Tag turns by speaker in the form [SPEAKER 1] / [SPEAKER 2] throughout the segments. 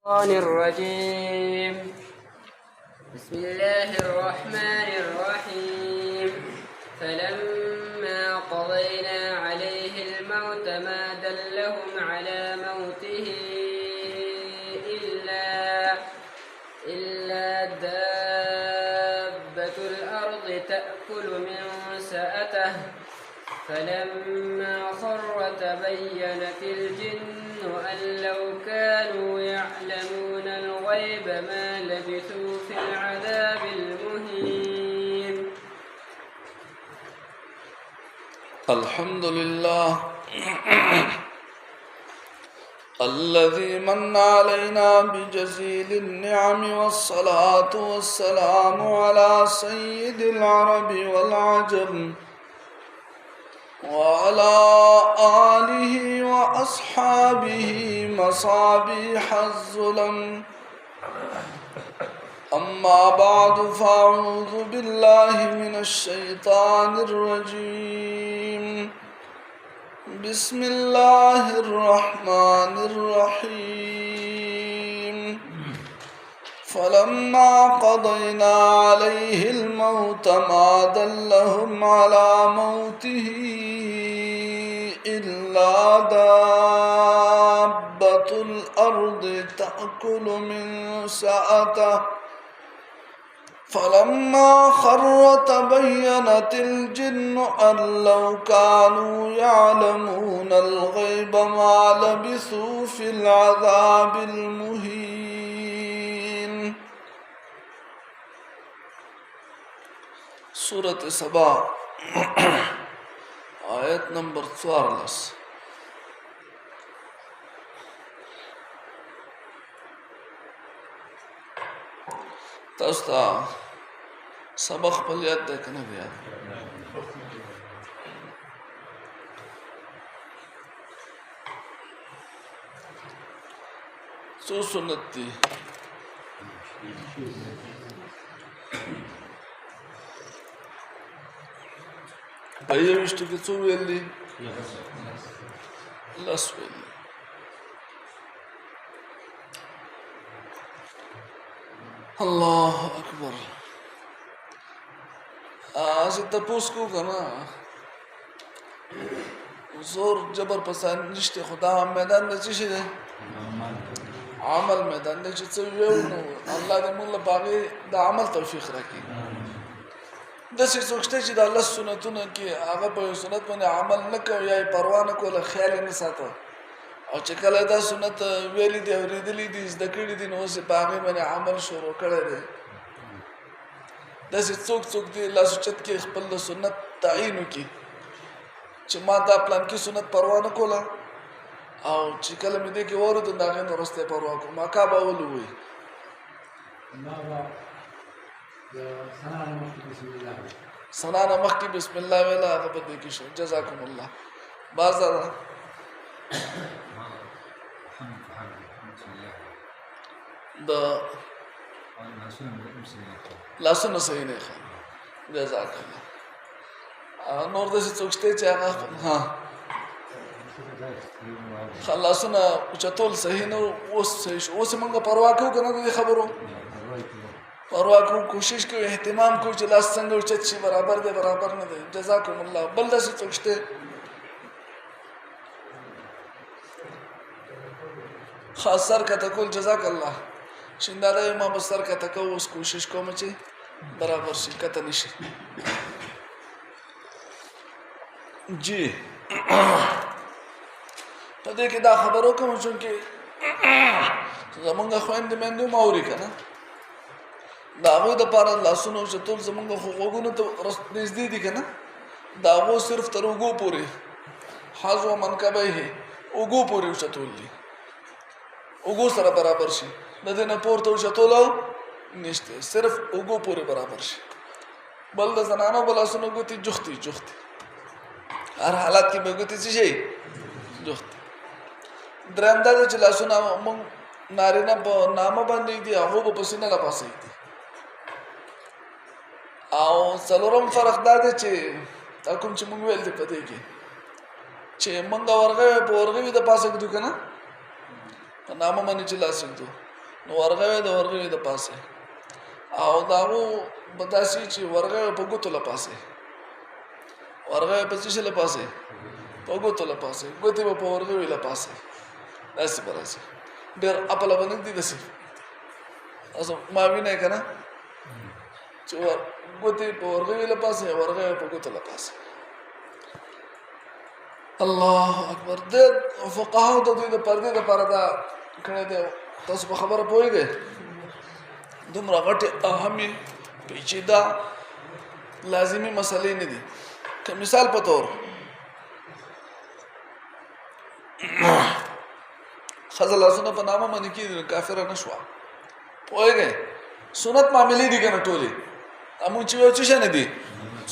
[SPEAKER 1] الرجيم بسم الله الرحمن الرحيم فلما قضينا عليه الموت ما دلهم على موته إلا دابة الأرض تأكل من سأته فلما خر تبينت الجن أن لو كانوا يعلمون الغيب ما لبثوا في العذاب المهين.
[SPEAKER 2] الحمد لله الذي من علينا بجزيل النعم والصلاة والسلام على سيد العرب والعجم وعلى آله وأصحابه مصابيح الظلم. أما بعد فأعوذ بالله من الشيطان الرجيم. بسم الله الرحمن الرحيم. فلما قضينا عليه الموت ما دلهم على موته إلا دابة الأرض تأكل من سأته فلما خر تبينت الجن أن لو كانوا يعلمون الغيب ما لبثوا في العذاب المهين. سورة سبا آية نمبر 14. تاستا سبق پل یاد ده کنه بیا سو سنت دی بایوشتو که سو ویل دی لس ویل دی الله اکبر. آج تپوس کو کنا زور جبر پسند نشته خدا میدان نشي ده عمل میدان نشي څو یو نو الله دې موږ باغې د عمل توفیق راکړي. د څه سوچته چې د الله سنتونه کې هغه په سنت باندې عمل نه کوي یا پروا نه کوله خیال نه ساتو او چې کله دا سنت ویلي دی اوریدلې دي زده کړې دي نو سه باغې باندې عمل شروع کړی دی. داسې څوک دی لاسو چت کې خپل د سنت تعین وکړي چې ما دا پلان کې سنت پروا نه کوله او چې کله مې دې کې ورته د هغې نه وروسته یې پروا کوم ما کا به ولووي ثنا نه مخکې بسم الله ویله هغه به دې کې شو. جزاکم الله. باز ده د لاسونه صحیح نه ښه. جزاک الله. نور داسې څوک شته چې هغه لاسونه اوچتول صحیح نه اوس صحیح شو. اوس موږ پروا کوو که نه د دې خبرو پروا کوو کوشش کوو اهتمام کوو چې لاس څنګه اوچت شي برابر دی برابر نه دی. جزاکم الله. بل داسې څوک شته خاص سر کته کول. جزاک الله. شینداده ما به سر کته کو اوس کوشش کوم چې برابر شي کته نشي. جی په دې کې دا خبرو کوم چې زمونږ خويند مندو موري کنه دا هغه د پاره لاسونو چې ټول زمونږ خوګونو ته نږدې دي کنه دا هغه صرف تر وګو پورې حاضو منکبه وګو پورې وشتول دي وګو سره برابر شي د دې نه پورته وشتول نشته صرف وګو پورې برابر شي. بل د زنانو بل لاسونو ګوتی جوختي هر حالت کې به ګوتی شي جوخت. درم دا چې لاسونه مونږ نارینه په نامه باندې دي هغه په پسینه لا پاسې دي او څلورم فرق دا دی چې تا کوم چې مونږ ویل دي په دې کې چې مونږ ورغه په ورغه د پاسه کېدو کنه په نامه باندې چې لاس کېدو نو ورغوي د ورغوي د پاسه او داغو بداسي چې ورغوي په ګوتو له پاسه ورغوي په څه له پاسه په ګوتو له پاسه ګوتې په ورغوي له پاسه داسې براسي ډېر خپل باندې دي داسې اوس ما ویني کنه چې ګوتې په ورغوي له پاسه ورغوي په ګوتو له پاسه الله اکبر د فقهاو د دې د پردې د پاره دا کړه دې تاسو په خبره پوهیږئ دومره غټه اهمي پیچیده لازمی مسلې نه دي که مثال په تور خزل لاسونه په نامه باندې کې کافر نه شو پوهیږئ سنت معاملې دي کنه ټولې امون چې یو څه نه دي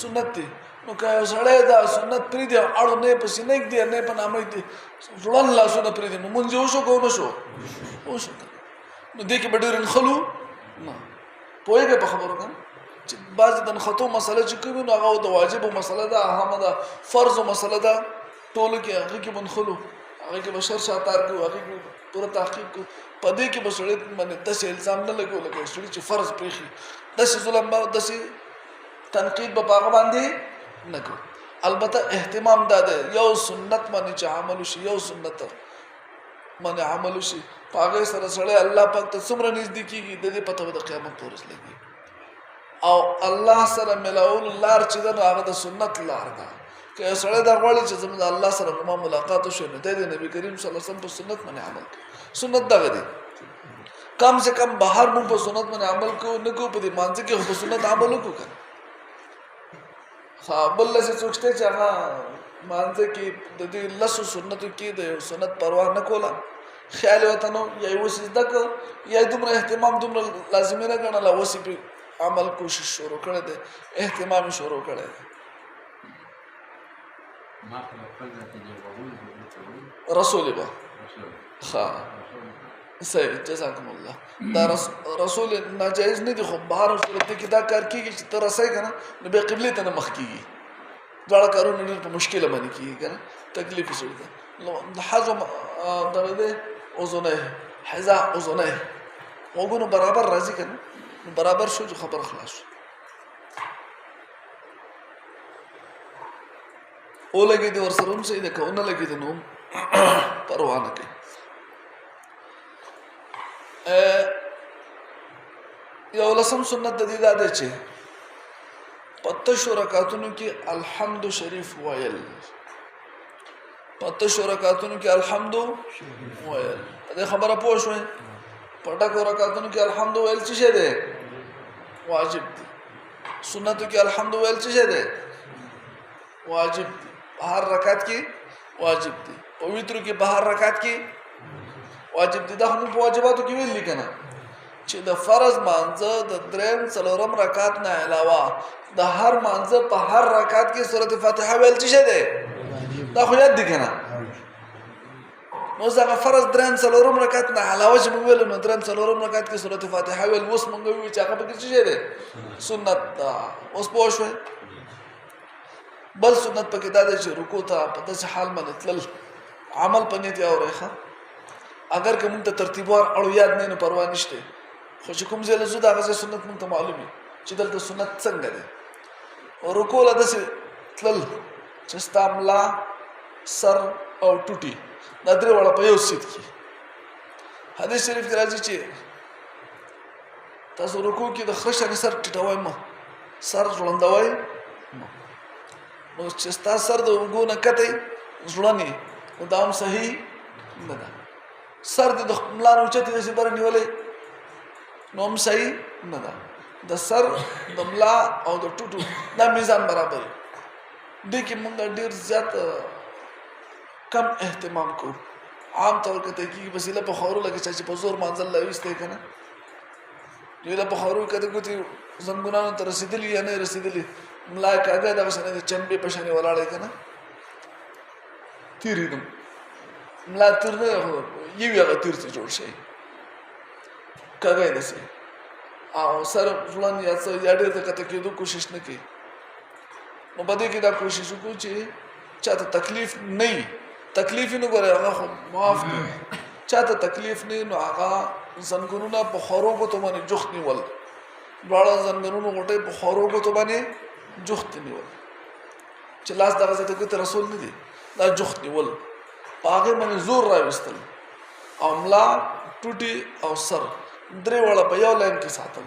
[SPEAKER 2] سنت دي نو که سړی دا سنت پرې دی اړو نه پسې نه دی نه په نامه دي ځوړن لاسونه پرې دي نو مونږ یو شو کو نه شو اوس نو دې کې ډېر خلو نه پوهیږئ په خبرو کنه چې بعض د خطو مسله چې کوي نو هغه د واجب مسله ده اهم ده فرض مسله ده ټول کې هغه کې منخلو هغه کې بشر شاتار کو هغه کې پوره تحقیق کو پدې کې بسړې باندې د الزام نه لګول لګي چې فرض پرېخي د ظلم د تنقید په هغه باندې نه کو البته اهتمام ده یو سنت باندې چې عمل شي یو سنت باندې عمل شي هغه سره سره الله پاک ته څومره نږدې کیږي د دې پته د قیامت پورې لګي او الله سره ملاول لار چې دا هغه د سنت لار ده که سره دا غواړي چې زموږ الله سره ما ملاقات وشي نو د نبی کریم صلی الله علیه وسلم په سنت باندې عمل سنت دا دی کم سے کم بهر مو په سنت باندې عمل کو نه کو په دې مانځ کې په سنت عمل وکړو بل لسه څوکته چې هغه مانځ کې د دې لسو سنتو کې د سنت پروا نه کوله خیال وته نو یا یو سجده کو یا دومره اهتمام دومره لازمي نه ګڼل اوسې په عمل کوشش شروع کړه دې اهتمام شروع کړه رسول به ها صحیح جزاکم الله دا رسول ناجایز نه دي خو بهر صورت کې دا کار کیږي چې تر رسای کنه نو به قبله ته نه مخ کیږي دا کارونه ډېر په مشکله باندې کیږي کنه تکلیف شي نو حزم دغه اوزونه حذا اوزونه وګونو برابر راځي کنه برابر شو جو خبر خلاص او لګي دي ورسره هم سي ده کونه لګي ده نو پروا نه کوي یو لسم سنت د دې ده چې پته شو رکعاتونو کې الحمد شریف وایل پته شو رکعاتونو کې الحمد وایل دا خبره پوه شوې پټه کو رکعاتونو کې الحمد وایل څه شه ده واجب دي سنتو کې الحمد وایل څه شه ده واجب دي هر رکعت کې واجب دي پویترو کې بهر رکعت کې واجب دي دا هم په واجباتو کې ویل لیکنه چې د فرض مانځه د دریم څلورم رکعت نه علاوه د هر مانځه په هر رکعت کې سورته فاتحه ویل څه ده دا خو یاد دي کنه نو ځکه فرض دریم څلورم رکعت نه علاوه چې موږ ویل نو دریم څلورم رکعت کې سورته فاتحه ویل اوس موږ وی چې هغه به څه ده سنت دا اوس پوه شو بل سنت پکې دا ده چې رکوع ته په داسې حال باندې تلل عمل پنه دی او ریخه اگر کوم ته ترتیبوار اړو یاد نه نو پروا نشته خو چې کوم ځای له زو دا غزه سنت مونږ ته معلومي چې دلته سنت څنګه ده رکوع له داسې تلل چې استعملا سر او ټوټي دا درې وړه په یو سیټ کې حدیث شریف کې راځي چې تاسو رکوع کې د خرشه سر ټټوي ما سر ځوړندوي نو چې تاسو سر د وګونه کته ځوړني دا هم صحیح نه ده سر د ملانو چته د سبر نیولې نو هم صحیح نه ده د سر د ملا او د ټوټو دا میزان برابر دي کې موږ ډیر زیات کم اهتمام کو عام طور کې ته کې وسیله په خورو لګي چې په زور منزل لويسته کنه یوه په خورو کې ته کوتي زنګونانو تر رسیدلی یا نه رسیدلی ملا کاګه دا وسنه چنبه پښنه ولاړې کنه تیریدم ملا تر نه یو هغه تیر څه جوړ شي کاګه دسه او سره ځلان یا څه یا ډېر ته کېدو کوشش نه کوي نو بده کې دا کوشش وکړو چې چاته تکلیف نه تکلیف نه غواړي هغه معاف کړي چاته تکلیف نه نو هغه زنګونونه په خورو ګوتو باندې جوخت نیول دواړه زنګونونو غټې په خورو ګوتو باندې جوخت نیول چې لاس دغه ځای ته ګوتې رسول نه دي دا جوخت نیول په هغې باندې زور راویستل او ملا ټوټي او سر درې واړه په یو لاین کې ساتل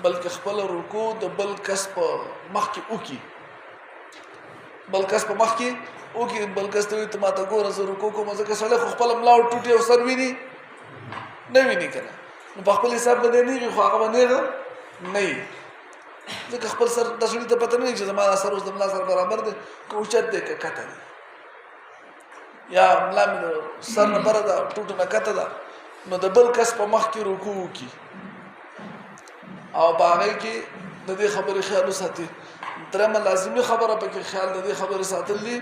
[SPEAKER 2] بلکې خپل رکوع د بل کس په مخ کې وکړي بل کس په مخ کې وکړي بل کس ته وایي ته ماته ګوره زه رکوع کوم ځکه سړی خو خپله ملا او ټوټي او سر ویني نه ویني که نه نو په خپل حساب به دی نیغي خو هغه به نیغه نه وي ځکه خپل سر دا سړي ته پته نه وي چې زما دا سر اوس د ملا سره برابر دی که اوچت دی که کته دی یا ملا مې د سر نه بره ده ټوټو نه کته ده نو د بل کس په مخ کې رکوع وکړي او په هغې کې د دې خبرې خیال وساتي درېمه لازمي خبره پکې خیال د دې خبرې ساتل دي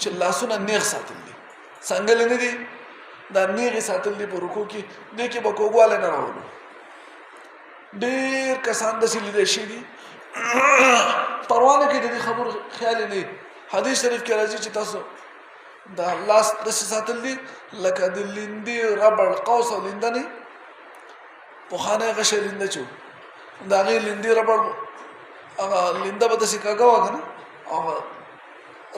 [SPEAKER 2] چې لاسونه نیغ ساتل دي څنګه نه دي دا نیغې ساتل دي په رکوع کې دې کې به کوږوالی نه راولو ډېر کسان داسې لیدی شي دي پروا نه کوي د دې خبرو خیال یې نه حدیث شریف کې راځي چې تاسو دا لاس داسې ساتل دي لکه د لیندې ربړ قوس او لینده نه پخوانی غشی لینده چې د هغې لیندې ربړ هغه لینده به داسې کاږه وه که نه هغه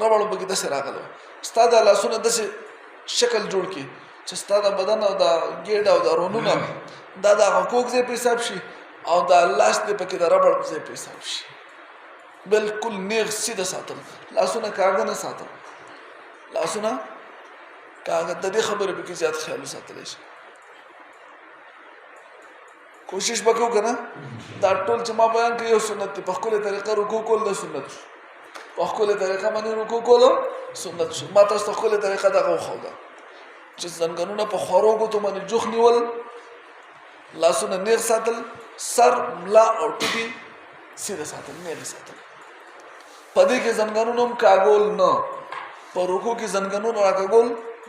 [SPEAKER 2] ربړ به کې داسې راغلی ستا دا لاسونه داسې شکل جوړ کړي چې ستا د بدن او د ګېډ او د رونونه دا د هغه کوږ ځای په حساب شي او دا لاس دې پکې د ربړ په ځای په حساب شي بلکل نیغ سیده ساتل لاسونه کاږه نه ساتل لاسونه کاږه د دې خبرې پکې زیات خیال وساتلی شي کوشش وکړو که نه دا ټول چې ما بیان کړي یو سنت دی په ښکلې طریقه رکوع کول د سنت شو په ښکلې طریقه باندې رکوع کولو سنت شو ما تاسو ته ښکلې طریقه دغه وښوده چې زنګنونه په خورو ګوتو باندې جوخ نیول لاسونه نیغ ساتل سر ملا او ټوټي سیده ساتل نیغ ساتل په دې کې زنګنونه هم کاږول نه په رکوع کې زنګنونه راکاږول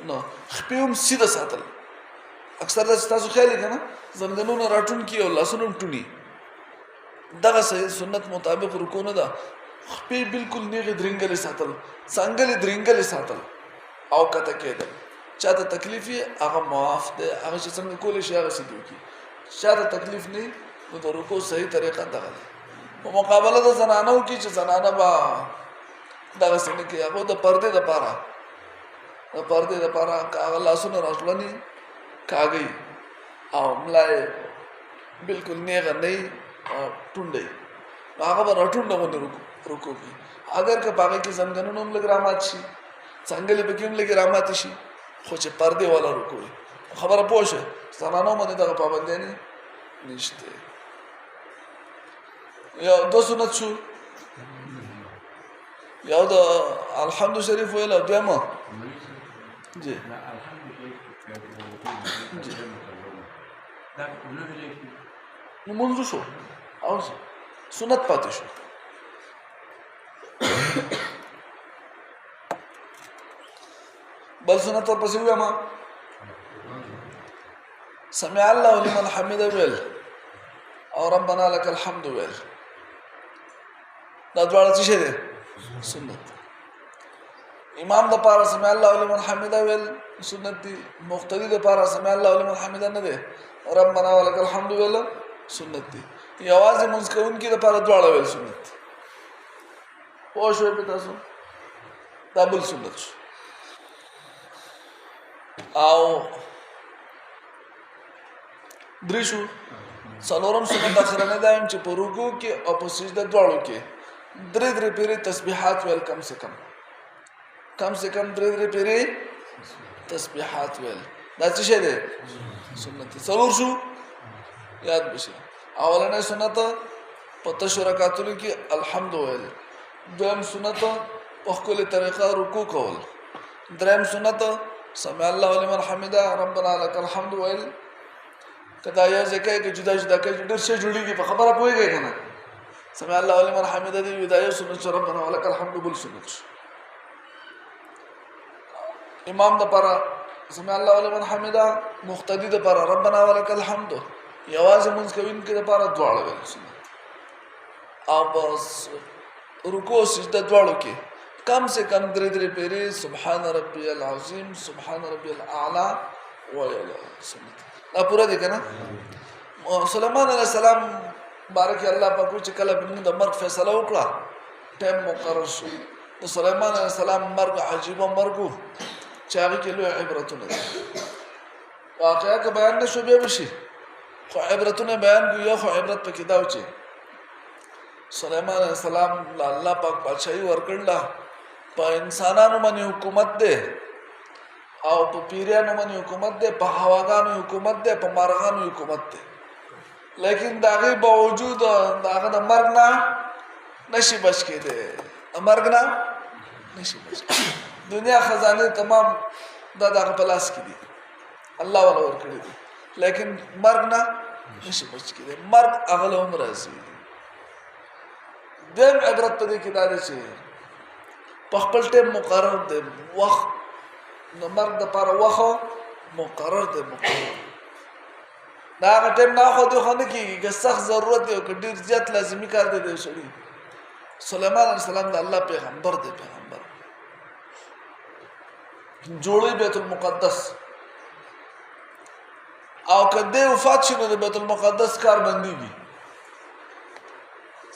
[SPEAKER 2] نه خپې هم سیده ساتل اکثر داسې تاسو خیال یې که نه زنګنونه راټونکي او لاسونه هم ټوني دغه صحیح سنت مطابق رکوع نه ده خپې بلکل نیغې درینګلې ساتل څنګلې درینګلې ساتل او کته کېدل چاته تکلیف یې هغه معاف دی هغه چې څنګه کولی شي هغسې دې وکړي چاته تکلیف نه نو د رکوع صحیح طریقه دغه ده په مقابله د زنانو کې چې زنانه به دغسې نه کوي هغو د پردې دپاره که هغه لاسونه راټولني کاږئ او ملا یې بلکل نیغه نه وي ټونډه یي نو هغه به راټونډه غوندې رکوع کوي اگر که په هغې کې زنګنونه هم لږ رامات شي څنګلې پکې هم لږې راماتې شي خو چې پردې والا رکوع وي خبره پوه شوې زنانو باندې دغه پابندیانې نشته یو دو سنت شو یو د الحمد شریف ویل او دویمه جی نو منځو شو او سنت پاتې شو بل سنت ورپسې ویمه سمع الله لمن حمده ویل او ربنا لك الحمد ویل دا دواړه څه شی دی سنت امام د پاره سمع الله لمن حمده ویل سنت دی مقتدی د پاره سمع الله لمن حمده نه دی ربنا ولك الحمد ویل سنت دی یوازې منځ کوونکي د پاره دواړه ویل سنت پوه شوئ په تاسو دا بل سنت شو او درې شو څلورم سنت اخرنی دا یم چې په رکوع کې او په سجده دواړو کې درې پیرې تسبیحات ویل کم سے کم درې پیرې تسبیحات ویل دا څه شی دی سنت څلور شو یاد بشي اولنۍ سنت په تشو رکعتونو کې الحمد ویل دویم سنت په ښکلې طریقه رکوع کول دریم سنت سمع الله لمن حمده ربنا لك الحمد ویل کدا یو ځکه کې جدا کوي ډېر شی جوړیږي په خبره پوهېږئ که نه سمع الله لمن حمده دی دا یو سنت شو ربنا ولك الحمد بل سنت شو امام د پاره سمع الله لمن حمده مقتدی د پاره ربنا ولك الحمد یوازې منځ کوونکي د پاره دواړه ویل سنت او بس رکوع سجده دواړو کې کم سے کم درې پیرې سبحان ربي العظیم سبحان ربي الاعلى ویل سنت دا پوره دی کنه. سليمان عليه السلام بارک الله پاک چې کله موږ د مرګ فیصله وکړه ټیم مقرر شو. د سليمان عليه السلام مرګ عجیبه مرګ چې هغه کې لوی عبرتونه دي. واقعا که بیان نشو بیا بشي خو عبرتونه بیان کو. یو خو عبرت پکې دا و چې سليمان عليه السلام الله پاک بادشاہي ورکړله، په انسانانو باندې حکومت دی او په پیریانو باندې حکومت دی، په هواګانو حکومت دی، په مارغانو حکومت دی. لیکن د هغې باوجود د هغه د مرګ نه نشي بچ کېدی، د مرګ نه نشي بچ کېدی. دنیا خزانې تمام دا د هغه په لاس کې دي، الله والا ورکړي دي، لیکن مرګ نه نشي بچ کېدی. مرګ هغه له هم راځي. دویم عبرت په دې کې دا دی چې په خپل ټیم مقرر دی وخت، د مرګ دپاره وخت مقرر دی. مقرر دا هغه ټیم نه خو دی خو نه کېږي که سخت ضرورت دی او که ډېر زیات لازمي کار دی د یو سړي. سلیمان علیه السلام د الله پیغمبر دی، پیغمبر جوړوي بیت المقدس او که دی وفات شي نو د بیت المقدس کار بندېږي،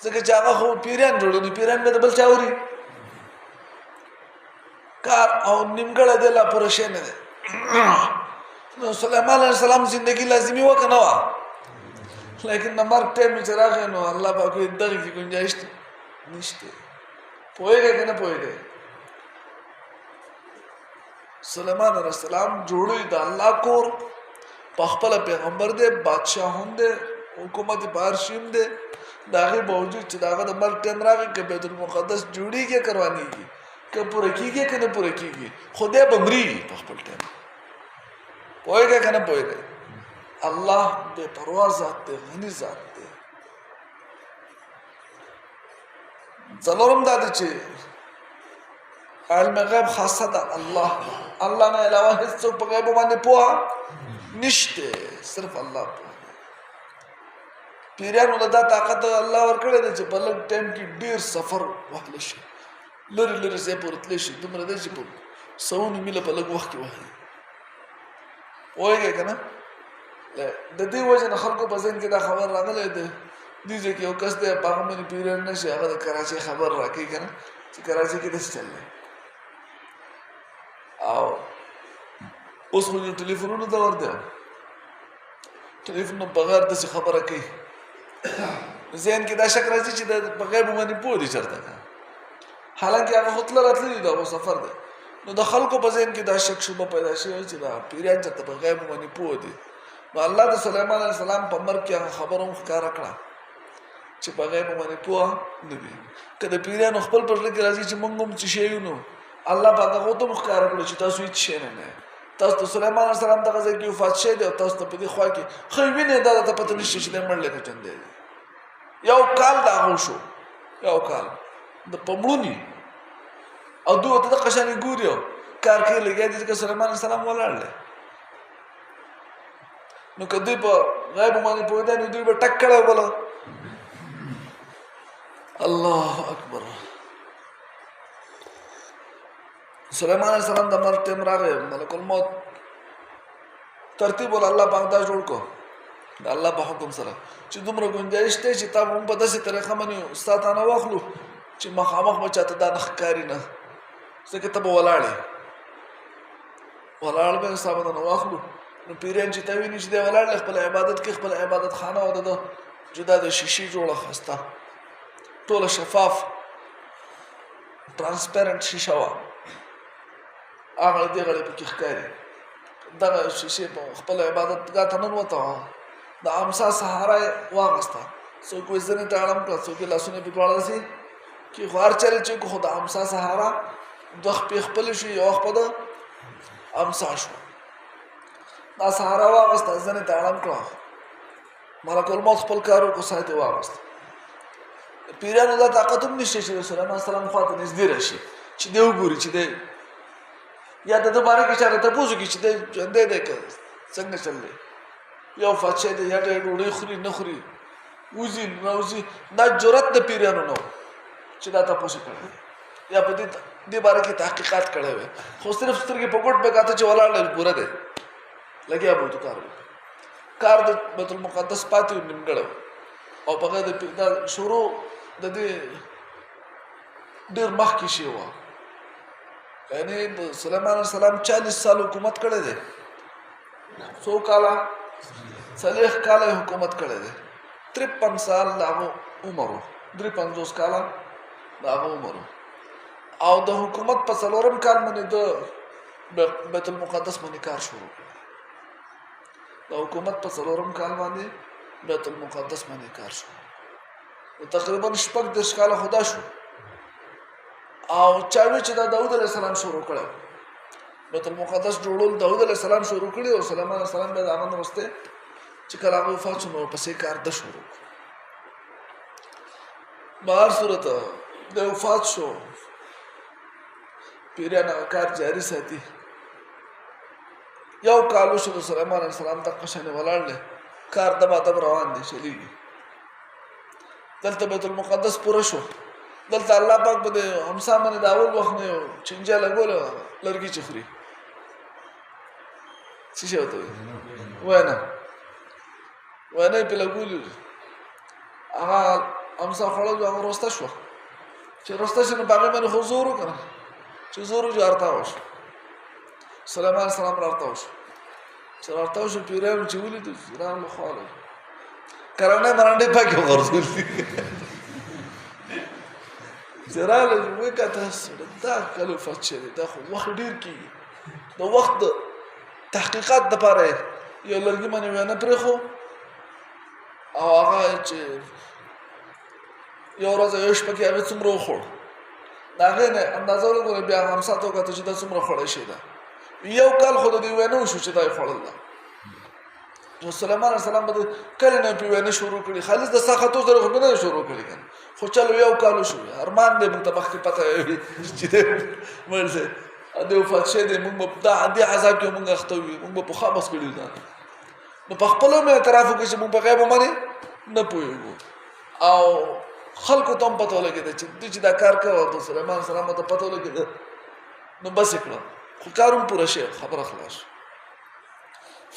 [SPEAKER 2] ځکه چې هغه خو پیریان جوړوي، نو پیریان به د بل چا وري کار او نیمګړی دی لا پوره شی نه دی. نو سلیمان علیه السلام زندگی لازمي وه که نه وه، لیکن د مرګ ټایم چې راغی نو الله پاک وایي دغې کې ګنجایش نشته. پوهېږئ که نه پوهېږئ؟ سلیمان علیه السلام جوړوي د الله کور، په خپله پیغمبر دی، بادشاه هم دی، حکومت په هر شي هم دی. د هغې باوجود چې د هغه د مرګ ټایم راغی که بیت المقدس جوړېږي که روانېږي، که پوره کېږي که نه پوره کېږي، خو دی به مرېږي په خپل ټایم. پوهېږئ که نه پوهېږئ؟ الله بے پروا ذات دی، غني ذات دی. څلورم دا دی چې علم غیب خاصه ده الله، الله نه علاوه هېڅوک په غیبو باندې پوهه نشته، صرف الله پوهه. پیریانو له دا طاقت الله ورکړی دی چې په لږ ټایم کې ډېر سفر وهلی شي، لرې لرې ځای پورې تللی شي، دومره دی چې په سوونو میله په لږ وخت کې وهي. پوهېږئ که نه؟ د دې وجه نه خلکو په ذهن کې دا خبر راغلی دی دې ځای کې یو کس دی په هغه باندې پیریان نه شي، هغه د کراچۍ خبر راکوي که نه چې کراچۍ کې داسې چل دی. او اوس خو یو ټلیفونونو دور دی، ټلیفون بغیر داسې خبره کوي، ذهن کې دا شک راځي چې د په غیبو باندې پوه دی چېرته که، حالانکې هغه خو تله راتللي دا خو سفر دی. نو د خلکو په ذهن کې دا شک شبه پیدا شوی چې دا پیریان چېرته په غیبو باندې پوه دي. نو الله د سلیمان علیه السلام په مرګ کې هغه خبره هم ښکاره کړه چې په غیبو باندې پوه نه دي. که د پیریانو خپل په زړه کې راځي چې موږ هم څه شی یو، نو الله پاک هغو ته هم ښکاره کړو چې تاسو هېڅ شی نه نه، تاسو د سلیمان علیه السلام دغه ځای کې وفات شوی دی او تاسو ته په دې خوا کې ښه وینې دا درته پته نشته چې دی مړ دی که ژوندی دی. یو کال د هغو شو، یو کال د په مړوني او دوی ورته دغه شانې ګوري او کار کوي لګیا دي ځکه سلیمان علیه السلام ولاړ دی. نو که دوی په غیبو باندې پوهېدی نو دوی به ټک کړی بله. الله اکبر. سلیمان علیه السلام د مرګ ټایم راغی، ملک الموت ترتیب ول الله پاک دا جوړ کړو د الله په حکم سره چې دومره ګنجایش دی چې تا به موږ په داسې طریقه باندې ستا ته نه واخلو چې مخامخ به چاته دا نه ښکاري نه، ځکه ته به ولاړې به ستا به نه واخلو. نو پیریان چې ته ویني چې دی ولاړ دی خپل عبادت کې، خپل عبادت خانه وه د جدا د شیشې جوړه ښایسته ټوله شفاف ټرانسپیرنټ شیشه وه، هغه دې غړې پکې ښکاري. دغه شیشې په خپل عبادت ګاه ته ننوته وه، د امسا سهاره یې واغسته، څوک یې زنې ته اړم کړه، څوک یې لاسونه پې دواړه داسې کېښو، هر چا چې خو د امسا سهاره دوه خپې خپلې شوې، یوه خپه د امسا شوه. دا سهاره واغسته، زنې ته اړم کړه، ملک الموت خپل کار وکړو، ساه یې واغسته. پیریانو دا طاقت هم نشته چې د سلیمان علیه السلام خوا ته نږدې راشي چې دی وګوري چې دی یا د ده باره کې چا راته پوښ وکړي چې دی ژوندی دی که څنګه چل دی، یا وفات شوی دی یا ډوډۍ خوري نه خوري، وځي نه وځي. دا جرأت د پیریانو نه و چې دا تپوس یې کړی یا په دې باره کې تحقیقات کړی وی، خو صرف سترګې په ګوټ بګاته چې ولاړ دی پوره دی لګیا به ورته کار وکړي. کار د بیت المقدس پاتې نیمګړی او په هغه د شروع د دې ډېر مخکې شوی وه یعنې د سلیمان علیه السلام 40 سال حکومت کړی دی څو کاله 40 کاله حکومت کړی دی 53 سال د هغه عمر و 53 کاله د هغه عمر او د حکومت په 4 کال باندې د بیت المقدس باندې کار شروع کړ د حکومت په 4 کال باندې بیت المقدس باندې کار شروع تقریبا 10 کاله خدا شو او چاوي چې د داوود علیه السلام شروع کړو بیت المقدس جوړول داوود علیه السلام شروع کړی او سلیمان علیه السلام به د هغه وروسته چې کله هغه وفات شو نو پسې کار د شروع بهر صورت د وفات شو پیریان کار جاری ساتي یو کالو شو د سلیمان علیه السلام د قشنه ولاړل کار دبا دب روان دي چلیږي دلته بیت المقدس پوره شو دلته الله پاک به همسا باندې د اول وخت نه چنجا لګول لرګي چخري څه شي وته وینه په لګول هغه همسا خړل هغه روسته شو چې روسته شنه باغ باندې حضور وکړه چې زور جارتا وش سلیمان سلام راته وش چې راته وش پیرانو چې ولید رام خاله کرانه باندې پاکه ورزول زراله وې کته دا کلو فچې دا خو وخت ډیر کی د وخت تحقیقات د پاره یو لرګي باندې ونه پرې خو او هغه چې یو ورځ یو شپه کې هغه څومره خور دا غنه اندازه ولګول بیا هم ساتو کته چې دا څومره خړې شي دا یو کال خو د ونه شو چې دا خړل نو سليمان عليه السلام بده کله نه پیونه شروع کړي خالص د ساختو سره خو نه شروع کړي خو چلو یو کال شو ارمان دې متبخ کې پته چې دې ورته اده وفات شه دې موږ په دې عذاب کې موږ اختوي موږ په خامس کړي دا نو په خپل مې اعتراف وکړي چې موږ په غیب باندې نه پوهیږو او خلکو ته هم پته ولګېده چې دا کار کوه د سلیمان سلام ته پته ولګېده نو بس یې کړه خو کار هم پوره شي خبره خلاص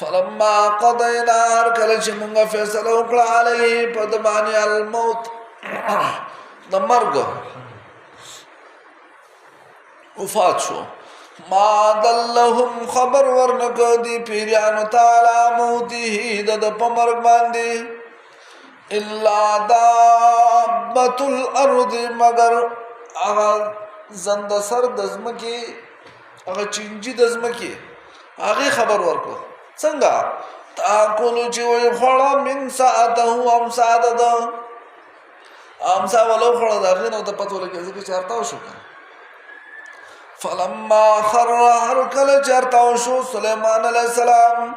[SPEAKER 2] فلما قضينا هر کله چې موږ فیصله وکړه علیه په د باندې الموت د مرګ وفات شو ما دلهم خبر ورنکو دی پیریانو تعالی موته د په مرګ باندې الا دابت الارض مگر هغه زند سر د زمکی هغه چینجی د زمکی هغه خبر ورکو څنګه تاکلو چې وي خړه من ساعته هم ساعته ده امسا ولو خړه ده نو ته پته لګي چې چارتا شو فلما خر هر کله چارتا شو سليمان عليه السلام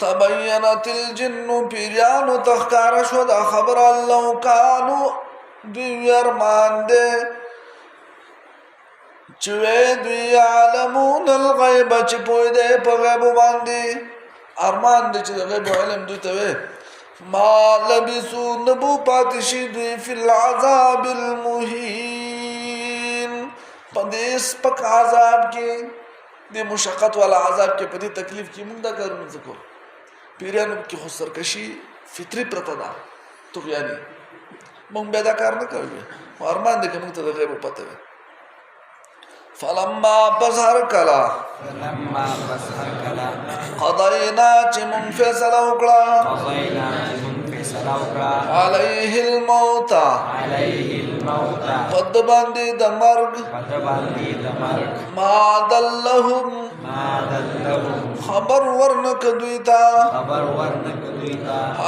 [SPEAKER 2] تبينت الجن پیرانو تخکار شو دا خبر الله کانو دیرمان دے چوے دوی عالمون الغیب چی پوی دے پا غیب باندی ارمان دے چی غیب علم دوی توے ما لبسو نبو پاتشی دوی فی العذاب المہین پا دیس پک عذاب کی دی مشقت والا عذاب کی پا دی تکلیف کی منگ دا کرون ذکر پیرانو کی خود سرکشی فطری پرتا دا تغیانی منگ بیدا کار نکوی ارمان دے کہ منگ تا غیب پتا وی فلما بظهر کلا قضینا چی منفصل اکڑا علیه الموتا پد باندی دا مرگ ما دلهم خبر ورنک دویتا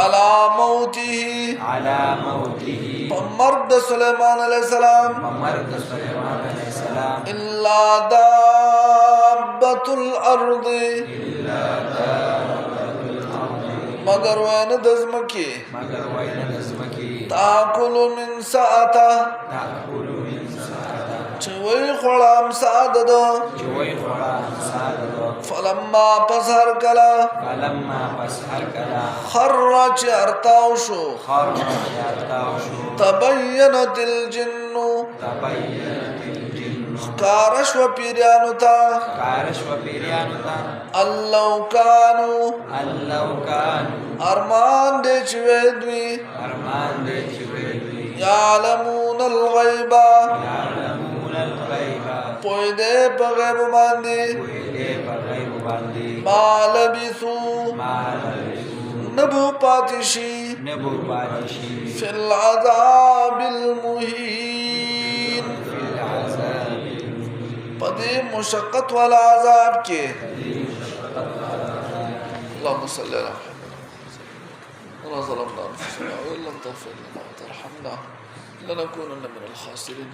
[SPEAKER 2] علا موته پا مرگ سلیمان علیہ السلام إلا دابة الأرض مگر وين دزمكي تأكل من ساعته چوي خلام سعادة فلما پسر کلا خر چرتاوشو تبينت الجن خکارش و پیریانو تا
[SPEAKER 3] کارش و پیریانو تا
[SPEAKER 2] اللو کانو ارمان دے چوے دوی
[SPEAKER 3] ارمان دے چوے دوی
[SPEAKER 2] یعلمون الغیبا
[SPEAKER 3] یعلمون الغیبا
[SPEAKER 2] پوئی دے پا غیب باندی
[SPEAKER 3] کوئی دے پر غیب باندی
[SPEAKER 2] ما لبثو
[SPEAKER 3] ما لبثو
[SPEAKER 2] نبو پاتشی
[SPEAKER 3] نبو پاتشی
[SPEAKER 2] فی العذاب المہین
[SPEAKER 3] فی العذاب
[SPEAKER 2] پدی مشقت والعذاب کے اللهم صل على محمد ولا ظلمنا انفسنا وان لم تغفر لنا وترحمنا لنكونن من الخاسرين